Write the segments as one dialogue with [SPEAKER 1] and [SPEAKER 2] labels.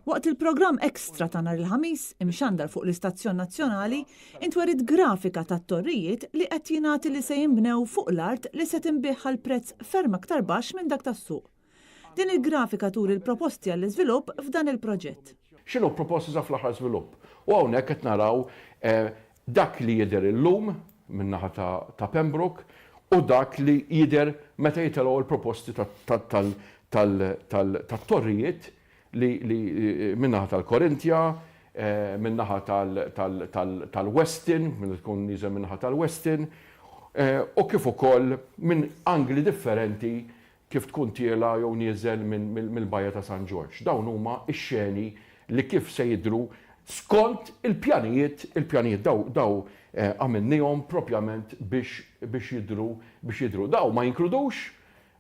[SPEAKER 1] Waqt il-programm ekstra ta' nhar il-ħamis imxandar fuq l-Istazzjon Nazzjonali intwerid grafika tat-torrijiet li qed jingħati li se jinbnew fuq l-art li se tinbih għal prezz ferm aktar baxx minn dak tas-suq. Din il-grafika turi l-proposti għall-iżvilupp f'dan il-proġett.
[SPEAKER 2] X'inhu proposti sa fl-aħħar żvilupp? U hawnhekk qed naraw dak li jidher illum min-naħa ta' Pembroke u dak li jidher meta jitilgħu l-proposti tat-torrijiet li minnaħa tal-Korintja, minnaħa tal-Westin, minn tkun niżel minnaħa tal-Westin, u kif ukoll minn angli differenti kif tkun tiela jew nieżel mill-Bajja ta' San George. Dawn huma x-xeni li kif se jidhru skont il-pjanijiet daw għamilnihom propjament biex jidhru. Daw ma jinkludux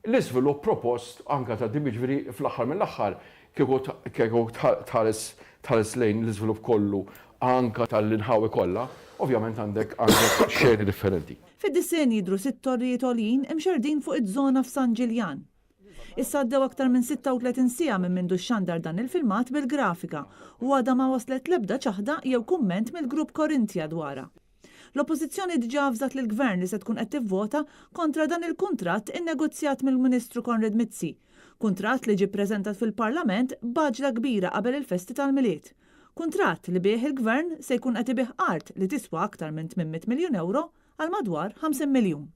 [SPEAKER 2] l-iżvilupp propost anke ta' ġifieri fl-aħħar mill-aħħar kieku tħares lejn l-iżvilupp kollu anke tal-inħawi kollha, ovvjament għandek xeni differenti.
[SPEAKER 1] Fid-disejn jidhru 6 torrijiet għoljin imxerdin fuq iż-żona f'San Ġiljan. Issa għaddew aktar minn 36 siegħa minn mindu xandar dan il-filmat bil-grafika u għadha ma waslet l-ebda ċaħda jew kumment mill-grupp Korintja dwarha. L-Oppożizzjoni diġà avżat lill-Gvern li se tkun qed tivvota kontra dan il-kuntratt innegozjat mill-Ministru Konrad Mizzi. Kuntratt li ġie ppreżentat fil-Parlament b'aġla kbira qabel il-festi tal-Milied. Kuntratt li bih il-Gvern se jkun qed ibih art li tiswa aktar minn 800 miljun euro għal madwar 50 miljun.